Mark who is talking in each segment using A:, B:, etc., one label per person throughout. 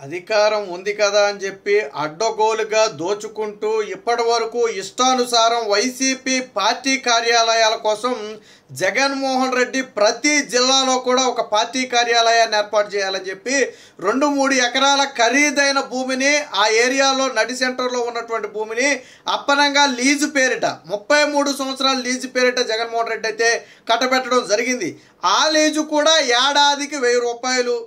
A: అధికారం ఉంది కదా అని చెప్పి అడ్డగోలుగా దోచుకుంటూ ఇప్పటి వరకు ఇష్టానుసారం వైసీపీ పార్టీ కార్యాలయాల కోసం జగన్మోహన్ రెడ్డి ప్రతి జిల్లాలో కూడా ఒక పార్టీ కార్యాలయాన్ని ఏర్పాటు చేయాలని చెప్పి 2-3 ఎకరాల ఖరీదైన భూమిని ఆ ఏరియాలో నడి సెంటర్లో ఉన్నటువంటి భూమిని అప్పనంగా లీజు పేరిట 33 సంవత్సరాల లీజు పేరిట జగన్మోహన్ రెడ్డి అయితే కట్టబెట్టడం జరిగింది. ఆ లీజు కూడా ఏడాదికి 1000 రూపాయలు.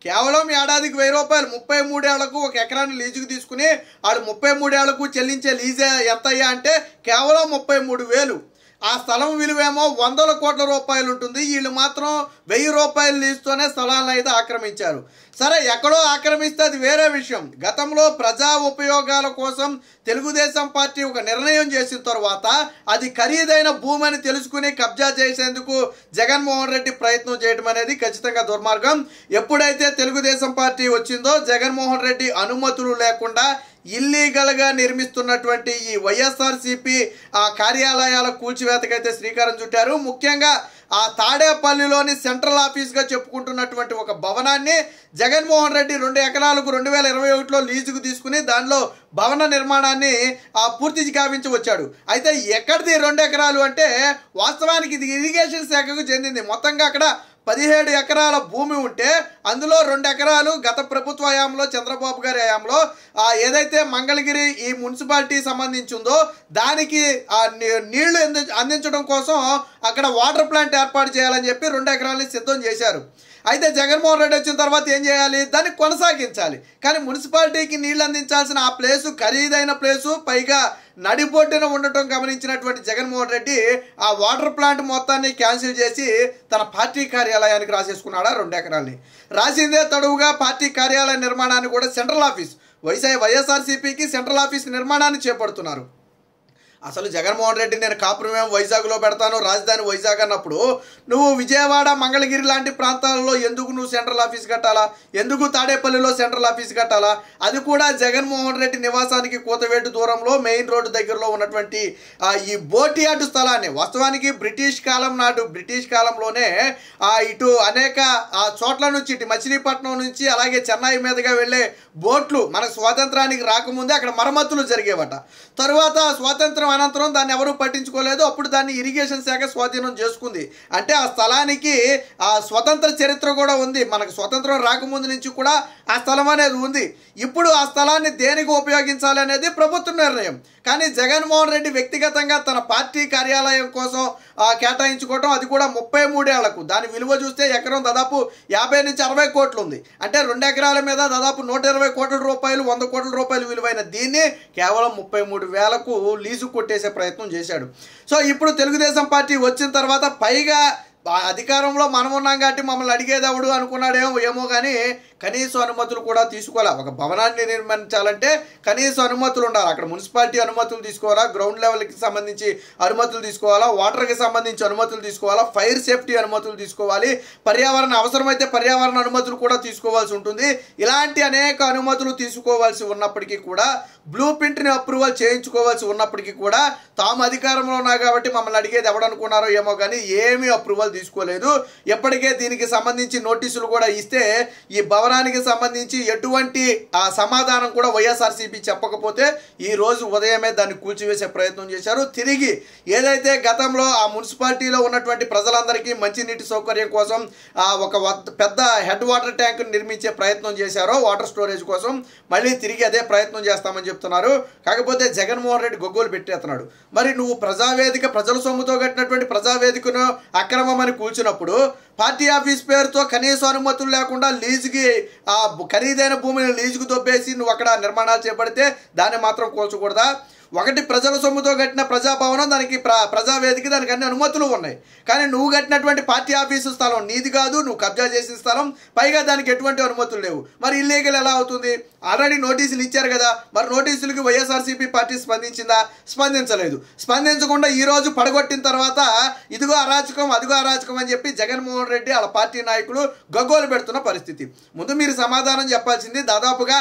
A: కేవలం ఏడాదికి 1000 రూపాయలు. 33 ఏళ్లకు ఒక ఎకరాన్ని లీజుకు తీసుకుని ఆడు 33 ఏళ్లకు చెల్లించే లీజే ఎంత అయ్యా అంటే కేవలం 33,000. ఆ స్థలం విలువేమో 100 కోట్ల రూపాయలు ఉంటుంది. వీళ్ళు మాత్రం 1000 రూపాయలు లీజుతోనే స్థలాలను అయితే ఆక్రమించారు. సరే, ఎక్కడో ఆక్రమిస్తే అది వేరే విషయం. గతంలో ప్రజా ఉపయోగాల కోసం తెలుగుదేశం పార్టీ ఒక నిర్ణయం చేసిన తర్వాత అది ఖరీదైన భూమి అని తెలుసుకుని కబ్జా చేసేందుకు జగన్మోహన్ రెడ్డి ప్రయత్నం చేయడం అనేది ఖచ్చితంగా దుర్మార్గం. ఎప్పుడైతే తెలుగుదేశం పార్టీ వచ్చిందో జగన్మోహన్ రెడ్డి అనుమతులు లేకుండా ఇల్లీగల్గా నిర్మిస్తున్నటువంటి ఈ వైఎస్ఆర్సీపీ కార్యాలయాల కూల్చివేతకైతే శ్రీకారం చుట్టారు. ముఖ్యంగా ఆ తాడేపల్లిలోని సెంట్రల్ ఆఫీస్గా చెప్పుకుంటున్నటువంటి ఒక భవనాన్ని జగన్మోహన్ రెడ్డి 2 ఎకరాలకు 2021లో లీజుకు తీసుకుని దానిలో భవన నిర్మాణాన్ని పూర్తి గావించి వచ్చాడు. అయితే ఎక్కడిది 2 ఎకరాలు అంటే వాస్తవానికి ఇది ఇరిగేషన్ శాఖకు చెందింది. మొత్తంగా అక్కడ 17 ఎకరాల భూమి ఉంటే అందులో 2 ఎకరాలు గత ప్రభుత్వ హయాంలో చంద్రబాబు గారి హయాంలో ఏదైతే మంగళగిరి ఈ మున్సిపాలిటీ సంబంధించిందో దానికి నీళ్లు అందించడం కోసం అక్కడ వాటర్ ప్లాంట్ ఏర్పాటు చేయాలని చెప్పి 2 ఎకరాలని సిద్ధం చేశారు. అయితే జగన్మోహన్ రెడ్డి వచ్చిన తర్వాత ఏం చేయాలి? దాన్ని కొనసాగించాలి. కానీ మున్సిపాలిటీకి నీళ్లు అందించాల్సిన ఆ ప్లేసు ఖరీదైన ప్లేసు, పైగా నడిబొడ్డున ఉండటం గమనించినటువంటి జగన్మోహన్ రెడ్డి ఆ వాటర్ ప్లాంట్ మొత్తాన్ని క్యాన్సిల్ చేసి తన పార్టీ కార్యాలయానికి రాసేసుకున్నాడు. 2 ఎకరాలని రాసిందే తడువుగా పార్టీ కార్యాలయ నిర్మాణాన్ని కూడా సెంట్రల్ ఆఫీస్ వైఎస్ఆర్సీపీకి సెంట్రల్ ఆఫీస్ నిర్మాణాన్ని చేపడుతున్నారు. అసలు జగన్మోహన్ రెడ్డి నేను కాపురమేమో వైజాగ్లో పెడతాను, రాజధాని వైజాగ్ అన్నప్పుడు నువ్వు విజయవాడ, మంగళగిరి లాంటి ప్రాంతాలలో ఎందుకు నువ్వు సెంట్రల్ ఆఫీస్ కట్టాలా? ఎందుకు తాడేపల్లిలో సెంట్రల్ ఆఫీస్ కట్టాలా? అది కూడా జగన్మోహన్ రెడ్డి నివాసానికి కూతవేటు దూరంలో మెయిన్ రోడ్డు దగ్గరలో ఉన్నటువంటి ఈ బోటియార్డు స్థలాన్ని వాస్తవానికి బ్రిటిష్ కాలంలోనే ఇటు అనేక చోట్ల నుంచి ఇటు మచిలీపట్నం నుంచి అలాగే చెన్నై మీదుగా వెళ్ళే బోట్లు మనకు స్వాతంత్రానికి రాకముందే అక్కడ మరమ్మతులు జరిగేవట. తరువాత స్వాతంత్రం అనంతరం దాన్ని ఎవరూ పట్టించుకోలేదు. అప్పుడు దాన్ని ఇరిగేషన్ శాఖ స్వాధీనం చేసుకుంది. అంటే ఆ స్థలానికి స్వతంత్ర చరిత్ర కూడా ఉంది. మనకు స్వతంత్రం రాకముందు నుంచి కూడా ఆ స్థలం అనేది ఉంది. ఇప్పుడు ఆ స్థలాన్ని దేనికి ఉపయోగించాలి అనేది ప్రభుత్వ నిర్ణయం. కానీ జగన్మోహన్ రెడ్డి వ్యక్తిగతంగా తన పార్టీ కార్యాలయం కోసం కేటాయించుకోవటం, అది కూడా 33 ఏళ్లకు. దాని విలువ చూస్తే ఎకరం దాదాపు 50 నుంచి 60 కోట్లు ఉంది. అంటే 2 ఎకరాల మీద దాదాపు 120 కోట్ల రూపాయలు, 100 కోట్ల రూపాయలు విలువైన దీన్ని కేవలం 33,000కు లీజు కొట్టేసే ప్రయత్నం చేశాడు. సో ఇప్పుడు తెలుగుదేశం పార్టీ వచ్చిన తర్వాత పైగా అధికారంలో మనం ఉన్నాం కాబట్టి మమ్మల్ని అడిగేదవుడు అనుకున్నాడేమో కానీ కనీస అనుమతులు కూడా తీసుకోవాలా. ఒక భవనాన్ని నిర్మించాలంటే కనీస అనుమతులు ఉండాలి. అక్కడ మున్సిపాలిటీ అనుమతులు తీసుకోవాలా, గ్రౌండ్ లెవెల్కి సంబంధించి అనుమతులు తీసుకోవాలా, వాటర్కి సంబంధించి అనుమతులు తీసుకోవాలా, ఫైర్ సేఫ్టీ అనుమతులు తీసుకోవాలి, అవసరమైతే పర్యావరణ అనుమతులు కూడా తీసుకోవాల్సి ఉంటుంది. ఇలాంటి అనేక అనుమతులు తీసుకోవాల్సి ఉన్నప్పటికీ కూడా, బ్లూ ప్రింట్ని అప్రూవల్ చేయించుకోవాల్సి ఉన్నప్పటికీ కూడా తాము అధికారంలో ఉన్నారు కాబట్టి మమ్మల్ని అడిగేది ఎవడనుకున్నారో ఏమో కానీ ఏమీ అప్రూవల్ తీసుకోలేదు. ఎప్పటికే దీనికి సంబంధించి నోటీసులు కూడా ఇస్తే ఈ భవనానికి సంబంధించి ఎటువంటి సమాధానం కూడా వైఎస్ఆర్సీపీ చెప్పకపోతే ఈ రోజు ఉదయమే దాన్ని కూల్చివేసే ప్రయత్నం చేశారు. తిరిగి ఏదైతే గతంలో ఆ మున్సిపాలిటీలో ఉన్నటువంటి ప్రజలందరికీ మంచినీటి సౌకర్యం కోసం ఒక పెద్ద హెడ్ వాటర్ ట్యాంక్ నిర్మించే ప్రయత్నం చేశారో వాటర్ స్టోరేజ్ కోసం, మళ్ళీ తిరిగి అదే ప్రయత్నం చేస్తామని చెప్తున్నారు. కాకపోతే జగన్మోహన్ రెడ్డి గొగ్గోలు పెట్టేస్తున్నాడు. మరి నువ్వు ప్రజావేదిక, ప్రజల సొమ్ముతో కట్టినటువంటి ప్రజావేదికను అక్రమమని కూల్చినప్పుడు పార్టీ ఆఫీస్ పేరుతో కనీస అనుమతులు లేకుండా లీజుకి ఖరీదైన భూమిని లీజుకు దొబ్బేసి నువ్వు అక్కడ నిర్మాణాలు చేపడితే దాన్ని మాత్రం కూల్చకూడదా? ఒకటి ప్రజల సొమ్ముతో కట్టిన ప్రజాభవనం, దానికి ప్రజావేదిక, దానికి అన్ని అనుమతులు ఉన్నాయి. కానీ నువ్వు కట్టినటువంటి పార్టీ ఆఫీసు స్థలం నీది కాదు, నువ్వు కబ్జా చేసిన స్థలం, పైగా దానికి ఎటువంటి అనుమతులు లేవు. మరి ఇల్లీగల్ ఎలా అవుతుంది? ఆల్రెడీ నోటీసులు ఇచ్చారు కదా. మరి నోటీసులకి వైఎస్ఆర్సీపీ పార్టీ స్పందించిందా? స్పందించలేదు. స్పందించకుండా ఈరోజు పడగొట్టిన తర్వాత ఇదిగో అరాచకం, అదిగో అరాచకం అని చెప్పి జగన్మోహన్ రెడ్డి వాళ్ళ పార్టీ నాయకులు గగ్గోలు పెడుతున్న పరిస్థితి. ముందు మీరు సమాధానం చెప్పాల్సింది. దాదాపుగా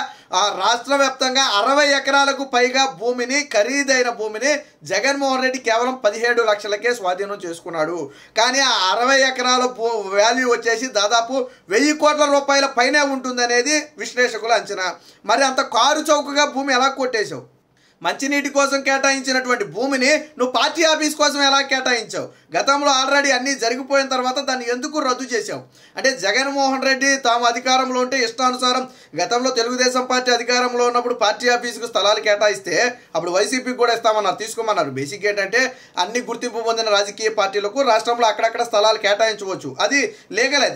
A: రాష్ట్ర వ్యాప్తంగా 60 ఎకరాలకు పైగా భూమిని, ఖరీదైన భూమిని జగన్మోహన్ రెడ్డి కేవలం 17 లక్షలకే స్వాధీనం చేసుకున్నాడు. కానీ ఆ 60 ఎకరాల వాల్యూ వచ్చేసి దాదాపు 1000 కోట్ల రూపాయల పైనే ఉంటుందనేది విశ్లేషకుల అంచనా. మరి అంత కారు చౌకగా భూమి ఎలా కొట్టేశావు? మంచినీటి కోసం కేటాయించినటువంటి భూమిని నువ్వు పార్టీ ఆఫీస్ కోసం ఎలా కేటాయించావు? గతంలో ఆల్రెడీ అన్నీ జరిగిపోయిన తర్వాత దాన్ని ఎందుకు రద్దు చేశావు? అంటే జగన్మోహన్ రెడ్డి తాము అధికారంలో ఉంటే ఇష్టానుసారం, గతంలో తెలుగుదేశం పార్టీ అధికారంలో ఉన్నప్పుడు పార్టీ ఆఫీసుకు స్థలాలు కేటాయిస్తే అప్పుడు వైసీపీకి కూడా ఇస్తామన్నారు, తీసుకోమన్నారు. బేసిక్ ఏంటంటే అన్ని గుర్తింపు పొందిన రాజకీయ పార్టీలకు రాష్ట్రంలో అక్కడక్కడ స్థలాలు కేటాయించవచ్చు, అది లీగలే,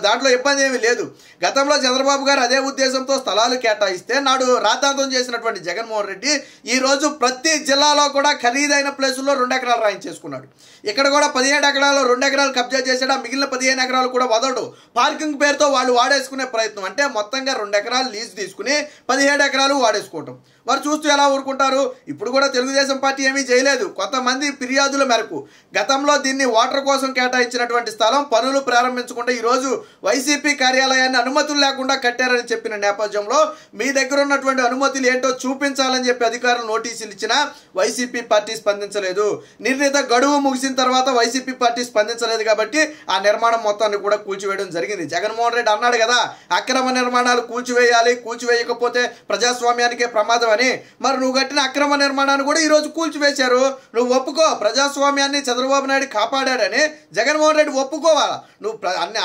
A: దాంట్లో ఇబ్బంది ఏమీ లేదు. గతంలో చంద్రబాబు గారు అదే ఉద్దేశంతో స్థలాలు కేటాయిస్తే నాడు రాద్ధాంతం చేసినటువంటి జగన్మోహన్ రెడ్డి ఈరోజు ప్రతి జిల్లాలో కూడా ఖరీదైన ప్లేసుల్లో 2 ఎకరాలు రాయించేసుకున్నాడు. ఇక్కడ కూడా 17 ఎకరాలు 2 ఎకరాలు కబ్జా చేసాడు. మిగిలిన 15 ఎకరాలు కూడా వదలడు. పార్కింగ్ పేరుతో వాళ్ళు వాడేసుకునే ప్రయత్నం, అంటే మొత్తంగా 2 ఎకరాలు లీజు తీసుకుని 17 ఎకరాలు వాడేసుకోవటం. వారు చూస్తూ ఎలా ఊరుకుంటారు? ఇప్పుడు కూడా తెలుగుదేశం పార్టీ ఏమీ చేయలేదు. కొంతమంది ఫిర్యాదుల మేరకు గతంలో దీన్ని వాటర్ కోసం కేటాయించినటువంటి స్థలం పనులు ప్రారంభించకుండా ఈరోజు వైసీపీ కార్యాలయాన్ని అనుమతులు లేకుండా కట్టారని చెప్పిన నేపథ్యంలో మీ దగ్గర ఉన్నటువంటి అనుమతులు ఏంటో చూపించాలని చెప్పి అధికారులు నోటీసులు ఇచ్చినా వైసీపీ పార్టీ స్పందించలేదు. నిర్ణీత గడువు ముగిసిన తర్వాత వైసీపీ పార్టీ స్పందించలేదు కాబట్టి ఆ నిర్మాణం మొత్తాన్ని కూడా కూల్చివేయడం జరిగింది. జగన్మోహన్ రెడ్డి అన్నాడు కదా, అక్రమ నిర్మాణాలు కూల్చివేయాలి, కూల్చివేయకపోతే ప్రజాస్వామ్యానికే ప్రమాదం అని. మరి నువ్వు కట్టిన అక్రమ నిర్మాణాన్ని కూడా ఈరోజు కూల్చివేశారు. నువ్వు ఒప్పుకో, ప్రజాస్వామ్యాన్ని చంద్రబాబు నాయుడు కాపాడాడని జగన్మోహన్ రెడ్డి ఒప్పుకోవాలా? నువ్వు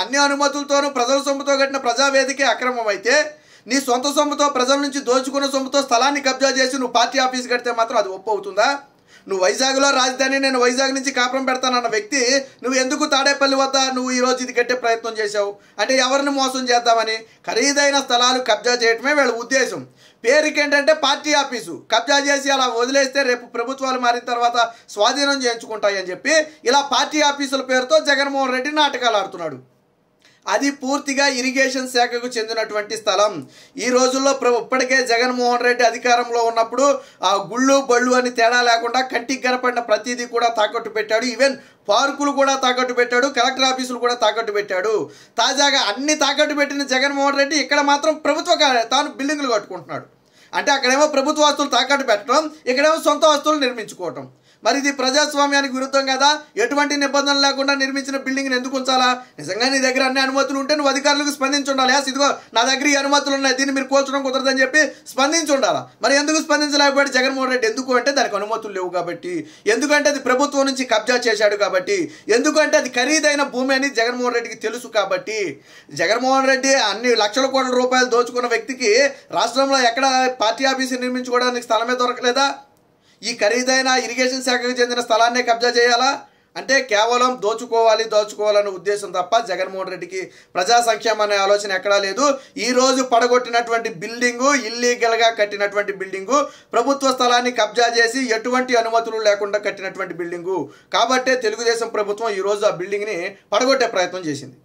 A: అన్ని అనుమతులతోనూ ప్రజల సొమ్ముతో కట్టిన ప్రజావేదికే అక్రమం అయితే, నీ సొంత సొమ్ముతో ప్రజల నుంచి దోచుకున్న సొమ్ముతో స్థలాన్ని కబ్జా చేసి నువ్వు పార్టీ ఆఫీస్ కడితే మాత్రం అది ఒప్పు అవుతుందా? నువ్వు వైజాగ్లో రాజధాని, నేను వైజాగ్ నుంచి కాపురం పెడతానన్న వ్యక్తి నువ్వు ఎందుకు తాడేపల్లి వద్ద నువ్వు ఈరోజు ఇది కట్టే ప్రయత్నం చేశావు? అంటే ఎవరిని మోసం చేద్దామని? ఖరీదైన స్థలాలు కబ్జా చేయటమే వీళ్ళ ఉద్దేశం. పేరుకి ఏంటంటే పార్టీ ఆఫీసు కబ్జా చేసి అలా వదిలేస్తే రేపు ప్రభుత్వాలు మారిన తర్వాత స్వాధీనం చేయించుకుంటాయి అని చెప్పి ఇలా పార్టీ ఆఫీసుల పేరుతో జగన్మోహన్ రెడ్డి నాటకాలు ఆడుతున్నాడు. అది పూర్తిగా ఇరిగేషన్ శాఖకు చెందినటువంటి స్థలం. ఈ రోజుల్లో ఇప్పటికే జగన్మోహన్ రెడ్డి అధికారంలో ఉన్నప్పుడు ఆ గుళ్ళు బళ్ళు అని తేడా లేకుండా కంటికి కనపడిన ప్రతిదీ కూడా తాకట్టు పెట్టాడు. ఈవెన్ పార్కులు కూడా తాకట్టు పెట్టాడు, కలెక్టర్ ఆఫీసులు కూడా తాకట్టు పెట్టాడు. తాజాగా అన్ని తాకట్టు పెట్టిన జగన్మోహన్ రెడ్డి ఇక్కడ మాత్రం తాను బిల్డింగులు కట్టుకుంటున్నాడు. అంటే అక్కడేమో ప్రభుత్వ ఆస్తులు తాకట్టు పెట్టడం, ఇక్కడేమో సొంత ఆస్తులు నిర్మించుకోవటం. మరి ఇది ప్రజాస్వామ్యానికి విరుద్ధం కదా? ఎటువంటి నిబంధనలు లేకుండా నిర్మించిన బిల్డింగ్ని ఎందుకు ఉంచాలా? నిజంగా నీ దగ్గర అన్ని అనుమతులు ఉంటే నువ్వు అధికారులకు స్పందించి ఉండాలి. ఇదిగో నా దగ్గర ఈ అనుమతులు ఉన్నాయి, దీన్ని మీరు కూల్చడం కుదరదని చెప్పి స్పందించి ఉండాలా. మరి ఎందుకు స్పందించలేకపోయాడు జగన్మోహన్ రెడ్డి? ఎందుకు అంటే దానికి అనుమతులు లేవు కాబట్టి, ఎందుకంటే అది ప్రభుత్వం నుంచి కబ్జా చేశాడు కాబట్టి, ఎందుకంటే అది ఖరీదైన భూమి అని జగన్మోహన్ రెడ్డికి తెలుసు కాబట్టి. జగన్మోహన్ రెడ్డి అన్ని లక్షల కోట్ల రూపాయలు దోచుకున్న వ్యక్తికి రాష్ట్రంలో ఎక్కడ పార్టీ ఆఫీసు నిర్మించుకోవడానికి స్థలమే దొరకలేదా? ఈ ఖరీదైన ఇరిగేషన్ శాఖకు చెందిన స్థలాన్నే కబ్జా చేయాలా? అంటే కేవలం దోచుకోవాలనే ఉద్దేశం తప్ప జగన్మోహన్ రెడ్డికి ప్రజా సంక్షేమం అనే ఆలోచన ఎక్కడా లేదు. ఈరోజు పడగొట్టినటువంటి బిల్డింగు, ఇల్లీగల్గా కట్టినటువంటి బిల్డింగు, ప్రభుత్వ స్థలాన్ని కబ్జా చేసి ఎటువంటి అనుమతులు లేకుండా కట్టినటువంటి బిల్డింగు కాబట్టే తెలుగుదేశం ప్రభుత్వం ఈరోజు ఆ బిల్డింగ్ని పడగొట్టే ప్రయత్నం చేసింది.